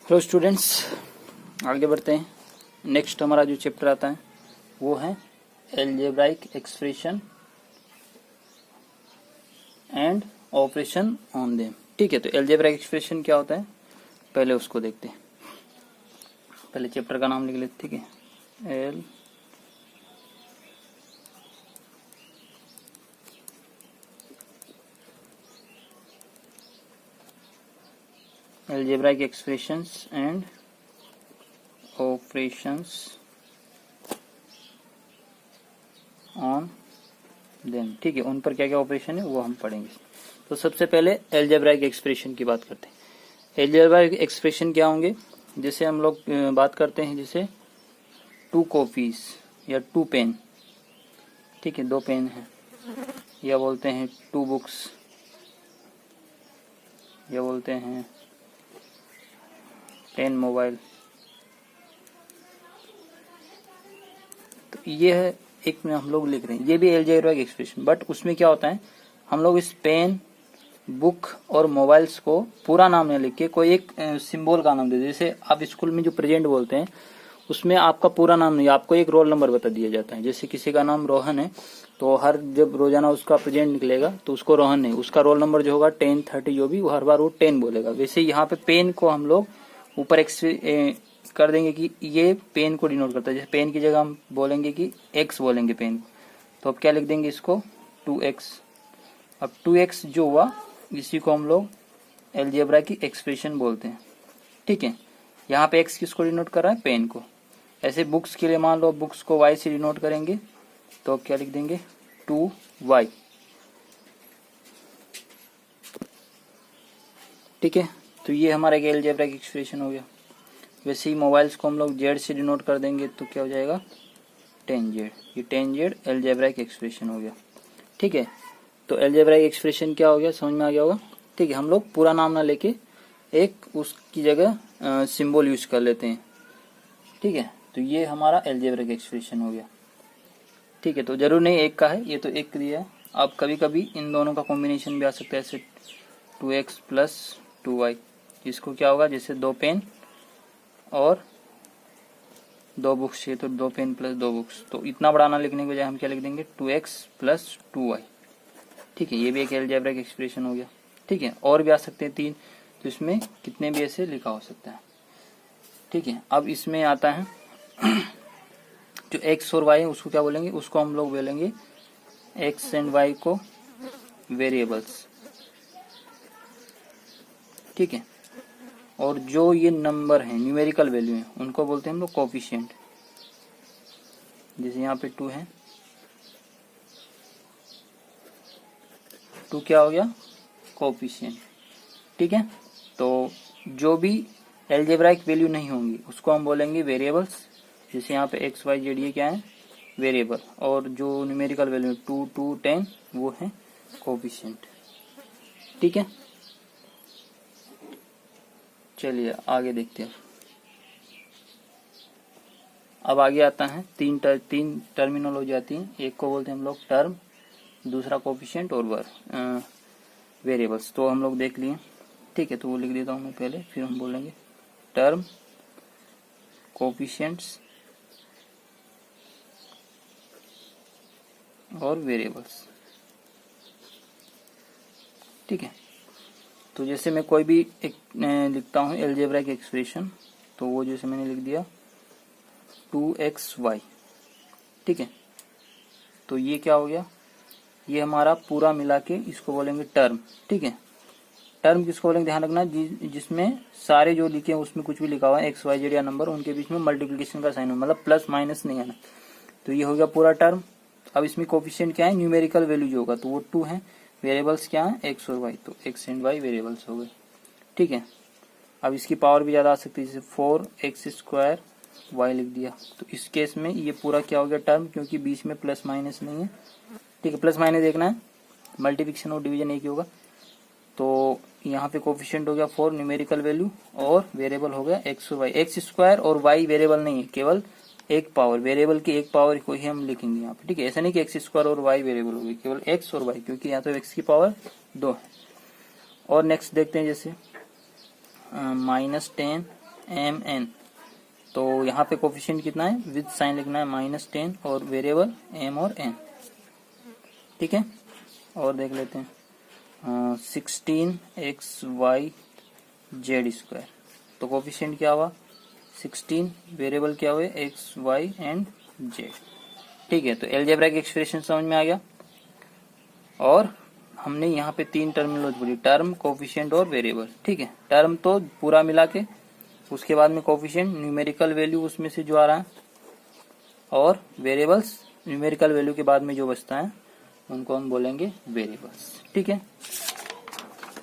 Hello students, आगे बढ़ते हैं। नेक्स्ट हमारा जो चैप्टर आता है वो है algebraic expression and operation on them. ठीक है, तो एलजेब्राइक एक्सप्रेशन क्या होता है पहले उसको देखते हैं। पहले चैप्टर का नाम लिख लेते। ठीक है, algebraic expressions and operations on them. ठीक है, उन पर क्या क्या ऑपरेशन है वो हम पढ़ेंगे। तो सबसे पहले एलजेब्राइक एक्सप्रेशन की बात करते हैं। एलजेब्राइक एक्सप्रेशन क्या होंगे, जैसे हम लोग बात करते हैं जैसे 2 कॉपीज या 2 पेन। ठीक है, 2 पेन है, या बोलते हैं 2 बुक्स, या बोलते हैं 10 मोबाइल। तो ये है एक में हम लोग लिख रहे हैं, ये भी एलजेब्राइक एक्सप्रेशन। बट उसमें क्या होता है, हम लोग इस पेन, बुक और मोबाइल्स को पूरा नाम नहीं लिख के कोई एक सिंबल का नाम दे। जैसे आप स्कूल में जो प्रेजेंट बोलते हैं उसमें आपका पूरा नाम नहीं, आपको एक रोल नंबर बता दिया जाता है। जैसे किसी का नाम रोहन है तो हर जब रोजाना उसका प्रेजेंट निकलेगा तो उसको रोहन नहीं, उसका रोल नंबर जो होगा 10, 30 जो भी, वो हर बार वो 10 बोलेगा। वैसे यहाँ पे पेन को हम लोग ऊपर कर देंगे कि ये पेन को डिनोट करता है। जैसे पेन की जगह हम बोलेंगे कि एक्स बोलेंगे पेन को, तो अब क्या लिख देंगे इसको 2x। अब 2x जो हुआ इसी को हम लोग एलजेब्रा की एक्सप्रेशन बोलते हैं। ठीक है, यहाँ पे x किसको डिनोट कर रहा है, पेन को। ऐसे बुक्स के लिए मान लो बुक्स को y से डिनोट करेंगे तो अब क्या लिख देंगे 2y। ठीक है, तो ये हमारा एक एलजेब्राइक एक्सप्रेशन हो गया। वैसे ही मोबाइल्स को हम लोग z से डिनोट कर देंगे तो क्या हो जाएगा 10z। ये 10z एलजेब्राइक एक्सप्रेशन हो गया। ठीक है, तो एलजेब्राइक एक्सप्रेशन क्या हो गया, समझ में आ गया होगा। ठीक है, हम लोग पूरा नाम ना लेके एक उसकी जगह सिंबल यूज कर लेते हैं। ठीक है, तो ये हमारा एलजेब्राइक एक्सप्रेशन हो गया। ठीक है, तो जरूर नहीं एक का है, ये तो एक दिया है। अब कभी कभी इन दोनों का कॉम्बिनेशन भी आ सकता है, ऐसे 2x प्लस 2y। इसको क्या होगा, जैसे 2 पेन और 2 बुक्स है तो 2 पेन प्लस 2 बुक्स। तो इतना बड़ा ना लिखने के बजाय हम क्या लिख देंगे 2x प्लस 2y। ठीक है, ये भी एक एलजेब्राइक एक्सप्रेशन हो गया। ठीक है, और भी आ सकते हैं 3, तो इसमें कितने भी ऐसे लिखा हो सकता है। ठीक है, अब इसमें आता है जो x और y है उसको क्या बोलेंगे, उसको हम लोग बोलेंगे x एंड y को वेरिएबल्स। ठीक है, और जो ये नंबर है न्यूमेरिकल वैल्यू है उनको बोलते हैं हम लोग कोफिशिएंट। जैसे यहाँ पे 2 है, 2 क्या हो गया कोफिशिएंट। ठीक है, तो जो भी एलजेब्राइक वैल्यू नहीं होंगी उसको हम बोलेंगे वेरिएबल्स। जैसे यहाँ पे एक्स वाई जेड ये क्या है वेरिएबल, और जो न्यूमेरिकल वैल्यू 2, 2, 10 वो है कोफिशिएंट। ठीक है, चलिए आगे देखते हैं। अब आगे आता है तीन टर्मिनोलॉजी आती है। एक को बोलते हैं हम लोग टर्म, दूसरा कोफिशिएंट और वेरिएबल्स। तो हम लोग देख लिए। ठीक है, तो वो लिख देता हूँ मैं पहले, फिर हम बोलेंगे टर्म, कोफिशिएंट्स और वेरिएबल्स। ठीक है, तो जैसे मैं कोई भी एक लिखता हूँ एलजेब्राइक एक्सप्रेशन, तो वो जैसे मैंने लिख दिया 2xy। ठीक है, तो ये क्या हो गया, ये हमारा पूरा मिला के इसको बोलेंगे टर्म। ठीक है, टर्म किसको बोलेंगे, ध्यान रखना जिसमें सारे जो लिखे हैं उसमें कुछ भी लिखा हुआ है एक्स वाई जेड या नंबर, उनके बीच में मल्टीप्लिकेशन का साइन हो, मतलब प्लस माइनस नहीं आना। तो ये हो गया पूरा टर्म। अब इसमें कोफिशिएंट क्या है, न्यूमेरिकल वैल्यू जो होगा तो वो 2 है। वेरिएबल्स क्या है एक्स और वाई, तो एक्स एंड वाई वेरिएबल्स हो गए। ठीक है, अब इसकी पावर भी ज्यादा आ सकती है, जैसे 4x² y लिख दिया। तो इस केस में ये पूरा क्या हो गया टर्म, क्योंकि बीच में प्लस माइनस नहीं है। ठीक है, प्लस माइनस देखना है, मल्टीप्लिकेशन और डिवीजन एक ही होगा। तो यहाँ पे कोफिशिएंट हो गया 4 न्यूमेरिकल वैल्यू, और वेरिएबल हो गया एक्स और वाई। x² और y वेरिएबल नहीं है, केवल एक पावर, वेरिएबल की एक पावर को ही हम लिखेंगे यहाँ पे। ठीक है, ऐसा नहीं कि x² और y वेरिएबल हो गई, केवल x और y, क्योंकि यहाँ तो x की पावर 2 है। और नेक्स्ट देखते हैं जैसे -10 एम एन, तो यहाँ पे कोफिशिएंट कितना है, विद साइन लिखना है -10 और वेरिएबल एम और एन। ठीक है, और देख लेते हैं 16xy जेड स्क्वायर, तो कोफिशिएंट क्या हुआ 16, वेरिएबल क्या हुए एक्स वाई एंड जेड। ठीक है, तो अलजेब्राइक एक्सप्रेशन समझ में आ गया। और हमने यहाँ पे 3 टर्मिनोलॉजी बोली, टर्म, कोफिशिएंट और वेरिएबल। ठीक है, टर्म तो पूरा मिला के, उसके बाद में कोफिशिएंट न्यूमेरिकल वैल्यू उसमें से जो आ रहा है, और वेरिएबल्स न्यूमेरिकल वैल्यू के बाद में जो बचता है उनको हम बोलेंगे वेरिएबल्स। ठीक है,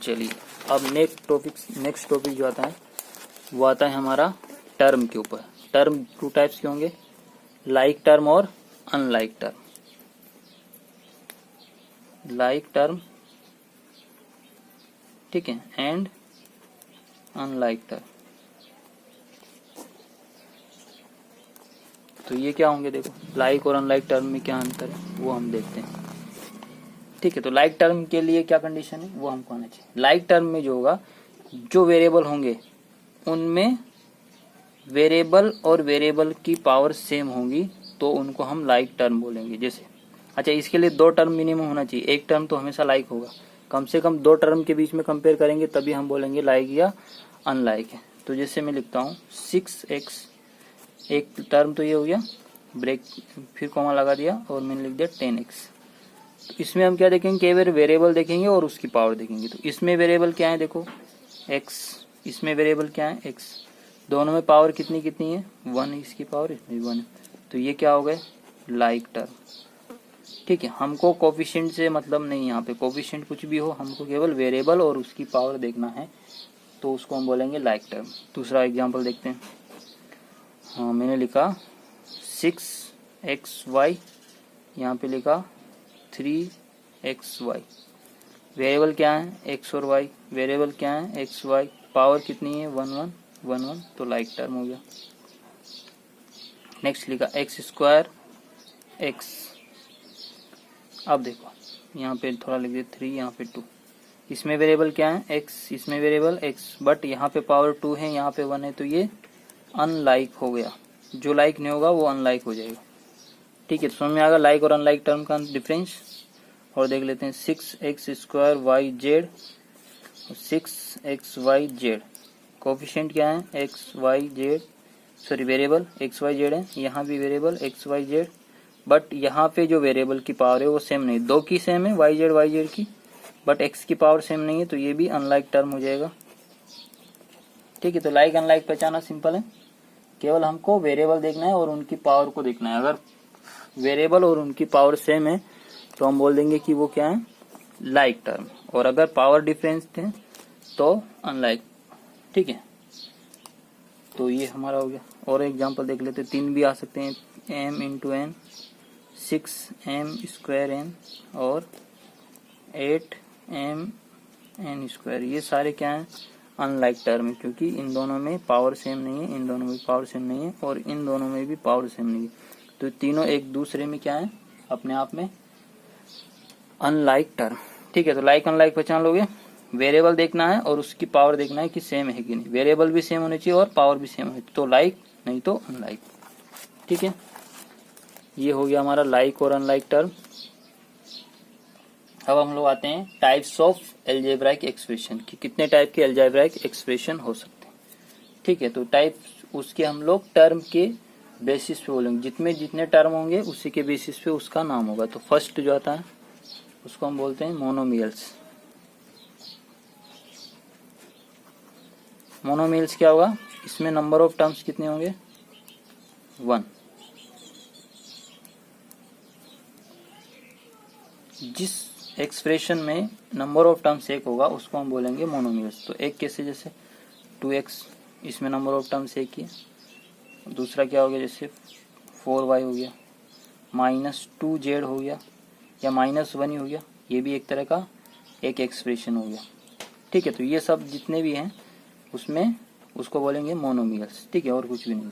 चलिए अब नेक्स्ट टॉपिक जो आता है वो आता है हमारा टर्म के ऊपर। टर्म 2 टाइप्स के होंगे, लाइक टर्म और अनलाइक टर्म। लाइक टर्म, ठीक है, एंड अनलाइक टर्म। तो ये क्या होंगे, देखो लाइक और अनलाइक टर्म में क्या अंतर है वो हम देखते हैं। ठीक है, तो लाइक टर्म के लिए क्या कंडीशन है वो हमको आना चाहिए। लाइक टर्म में जो होगा, जो वेरिएबल होंगे उनमें वेरिएबल और वेरिएबल की पावर सेम होंगी तो उनको हम लाइक टर्म बोलेंगे। जैसे अच्छा, इसके लिए 2 टर्म मिनिमम होना चाहिए, एक टर्म तो हमेशा लाइक होगा, कम से कम 2 टर्म के बीच में कंपेयर करेंगे तभी हम बोलेंगे लाइक या अनलाइक है। तो जैसे मैं लिखता हूँ 6x, एक टर्म तो ये हो गया, ब्रेक फिर कॉमा लगा दिया और मैंने लिख दिया 10x। तो इसमें हम क्या देखेंगे, केवल वेरिएबल देखेंगे और उसकी पावर देखेंगे। तो इसमें वेरिएबल क्या है, देखो x, इसमें वेरिएबल क्या है x, दोनों में पावर कितनी कितनी है 1, इसकी पावर इसमें 1 है, तो ये क्या हो गए लाइक टर्म। ठीक है, हमको कोफिशिएंट से मतलब नहीं, यहाँ पे कोफिशिएंट कुछ भी हो, हमको केवल वेरिएबल और उसकी पावर देखना है, तो उसको हम बोलेंगे लाइक टर्म। दूसरा एग्जांपल देखते हैं। हाँ, मैंने लिखा 6xy, यहाँ पे लिखा 3xy। वेरिएबल क्या है x और y, वेरिएबल क्या है x y, पावर कितनी है 1 1 1 1, तो लाइक टर्म हो गया। नेक्स्ट लिखा x स्क्वायर x, अब देखो यहाँ पे थोड़ा लिख दे 3, यहाँ पे 2, इसमें वेरिएबल क्या है x, इसमें वेरिएबल x, बट यहाँ पे पावर 2 है, यहाँ पे 1 है, तो ये अनलाइक हो गया। जो लाइक नहीं होगा वो अनलाइक हो जाएगा। ठीक है, तो समझ में आ गया लाइक और अनलाइक टर्म का डिफरेंस। और देख लेते हैं 6x square Y Z, 6xy Z, coefficient क्या है X Y Z, sorry variable X Y Z है, यहाँ भी variable X Y Z, but यहाँ पे जो वेरिएबल की पावर है वो सेम नहीं, 2 की सेम है वाई जेड की, बट एक्स की पावर सेम नहीं है, तो ये भी अनलाइक टर्म हो जाएगा। ठीक है, तो लाइक अनलाइक पहचाना सिंपल है, केवल हमको वेरिएबल देखना है और उनकी पावर को देखना है। अगर वेरिएबल और उनकी पावर सेम है तो हम बोल देंगे कि वो क्या है लाइक टर्म, और अगर पावर डिफरेंस थे तो अनलाइक। ठीक है, तो ये हमारा हो गया। और एग्जांपल देख लेते, 3 भी आ सकते हैं, m into N, 6m square N और 8m एन स्क्वायर, ये सारे क्या है अनलाइक टर्म है, क्योंकि इन दोनों में पावर सेम नहीं है, इन दोनों में पावर सेम नहीं है और इन दोनों में भी पावर सेम नहीं है, तो तीनों एक दूसरे में क्या है अपने आप में अनलाइक टर्म। ठीक है, तो लाइक अनलाइक पहचान लोगे, वेरिएबल देखना है और उसकी पावर देखना है कि सेम है कि नहीं, वेरिएबल भी सेम होनी चाहिए और पावर भी सेम होनी चाहिए, तो लाइक नहीं तो अनलाइक। ठीक है, ये हो गया हमारा लाइक और अनलाइक टर्म। अब हम लोग आते हैं टाइप्स ऑफ अलजेब्राइक एक्सप्रेशन की, कितने टाइप के अलजेब्राइक एक्सप्रेशन हो सकते हैं। ठीक है, तो टाइप उसके हम लोग टर्म के बेसिस पे बोलेंगे, जितने जितने टर्म होंगे उसी के बेसिस पे उसका नाम होगा। तो फर्स्ट जो आता है उसको हम बोलते हैं मोनोमियल्स। मोनोमियल्स क्या होगा, इसमें नंबर ऑफ टर्म्स कितने होंगे 1। जिस एक्सप्रेशन में नंबर ऑफ टर्म्स 1 होगा उसको हम बोलेंगे मोनोमियल्स। तो एक कैसे, जैसे 2x, इसमें नंबर ऑफ टर्म्स 1 ही है। दूसरा क्या हो गया, जैसे 4y हो गया, -2z हो गया या -1 ही हो गया, ये भी एक तरह का एक एक्सप्रेशन हो गया। ठीक है, तो ये सब जितने भी हैं उसमें उसको बोलेंगे मोनोमियल्स। ठीक है, और कुछ भी नहीं।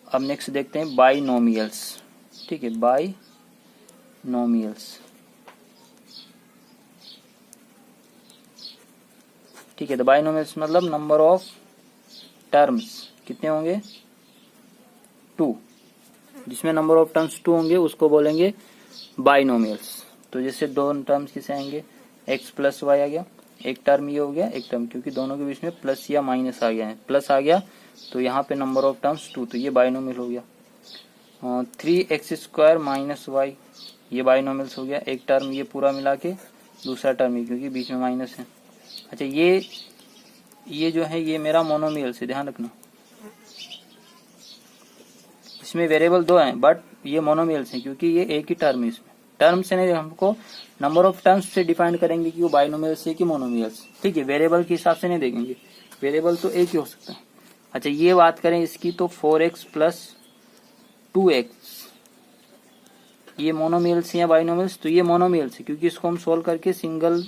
अब नेक्स्ट देखते हैं बाइनोमियल्स। ठीक है, बाइनोमियल्स। ठीक है, तो बाइनोमियल्स मतलब नंबर ऑफ टर्म्स कितने होंगे 2, जिसमें नंबर ऑफ टर्म्स 2 होंगे उसको बोलेंगे बाइनोमियल्स। तो जैसे दो टर्म्स किसे आएंगे x प्लस वाई आ गया, एक टर्म ये हो गया एक टर्म, क्योंकि दोनों के बीच में प्लस या माइनस आ गया है, प्लस आ गया तो यहाँ पे नंबर ऑफ टर्म्स 2, तो ये बाइनोमियल हो गया। 3x स्क्वायर माइनस वाई ये बाइनोमियल्स हो गया, एक टर्म ये पूरा मिला के दूसरा टर्म ही, क्योंकि बीच में माइनस है। अच्छा ये जो है ये मेरा मोनोमियल से ध्यान रखना, इसमें वेरिएबल 2 हैं बट ये मोनोमियल्स हैं क्योंकि ये एक ही टर्म है। इसमें टर्म से नहीं, हमको नंबर ऑफ टर्म्स से डिफाइन करेंगे कि वो बाइनोमियल्स है कि मोनोमियल्स, ठीक है। वेरिएबल के हिसाब से नहीं देखेंगे, वेरिएबल तो एक ही हो सकता है। अच्छा ये बात करें इसकी तो 4x प्लस 2x ये मोनोमियल्स या बाइनोमियल्स, तो ये मोनोमियल्स है क्योंकि इसको हम सोल्व करके सिंगल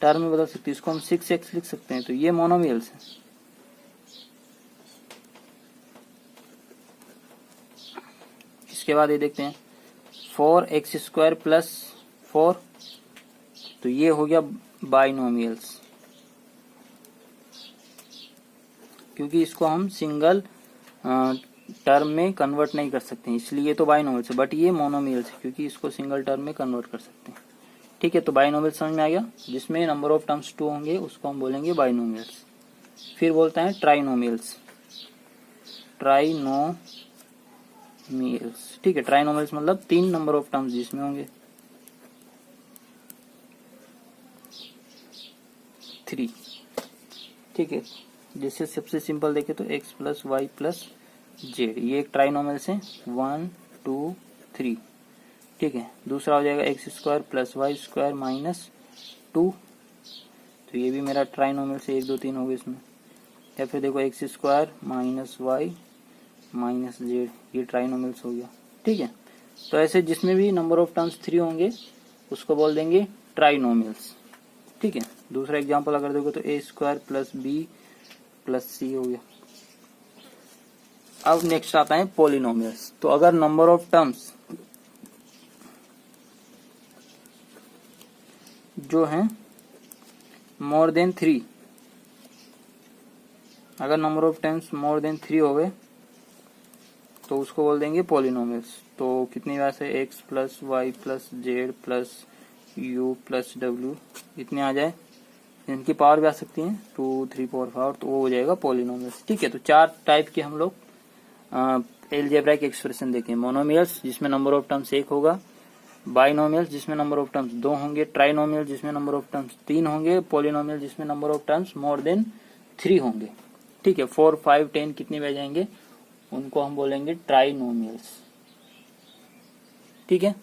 टर्म में बदल सकते हैं, इसको हम 6x लिख सकते हैं, तो ये मोनोमियल्स है। इसके बाद ये देखते हैं 4x स्क्वायर प्लस 4, तो ये हो गया बाइनोमियल्स क्योंकि इसको हम सिंगल टर्म में कन्वर्ट नहीं कर सकते हैं, इसलिए तो बाइनोमियल्स है, बट ये मोनोमियल्स है क्योंकि इसको सिंगल टर्म में कन्वर्ट कर सकते हैं, ठीक है। तो बाइनोमियल्स समझ में आ गया, जिसमें नंबर ऑफ टर्म्स 2 होंगे उसको हम बोलेंगे बाइनोमियल्स। फिर बोलते हैं ट्राइनोमियल्स, ट्राइनोमियल्स, ठीक है। ट्राइनोमियल्स मतलब 3 नंबर ऑफ टर्म्स जिसमें होंगे 3, ठीक है। जैसे सबसे सिंपल देखे तो x plus Y plus Z, ये एक ट्राइनोमियल्स है 1 2 3, ठीक है। दूसरा हो जाएगा X square plus Y square minus 2, तो ये भी मेरा ट्राइनोमियल से 1 2 3 हो गए इसमें। या फिर देखो X square minus Y minus Z, ये ट्राइनोमियल्स हो गया, ठीक है। तो ऐसे जिसमें भी नंबर ऑफ टर्म्स 3 होंगे उसको बोल देंगे ट्राइनोमियल्स, ठीक है। दूसरा एग्जांपल अगर देखो तो ए स्क्वायर प्लस बी प्लस सी हो गया। अब नेक्स्ट आता है पॉलिनोमियल्स। तो अगर नंबर ऑफ टर्म्स जो है मोर देन 3, अगर number of terms more than 3 हो गए तो उसको बोल देंगे पॉलिनोमियल्स। तो कितनी बार से X plus Y plus Z plus U plus W इतने आ जाए, इनकी पावर भी आ सकती है 2 3 4 5, तो वो हो जाएगा पॉलिनोमियल्स, ठीक है। तो 4 टाइप के हम लोग अलजेब्राइक एक्सप्रेशन देखें। मोनोमियल्स जिसमें नंबर ऑफ टर्म्स 1 होगा, बाइनोमियल्स जिसमें नंबर ऑफ टर्म्स 2 होंगे, ट्राइनोमियल जिसमें नंबर ऑफ टर्म्स 3 होंगे, पॉलिनोमियल जिसमें number of terms more than 3 होंगे, ठीक है। 4 5 10 कितने भी आ जाएंगे उनको हम बोलेंगे ट्राइनोमियल्स, ठीक है।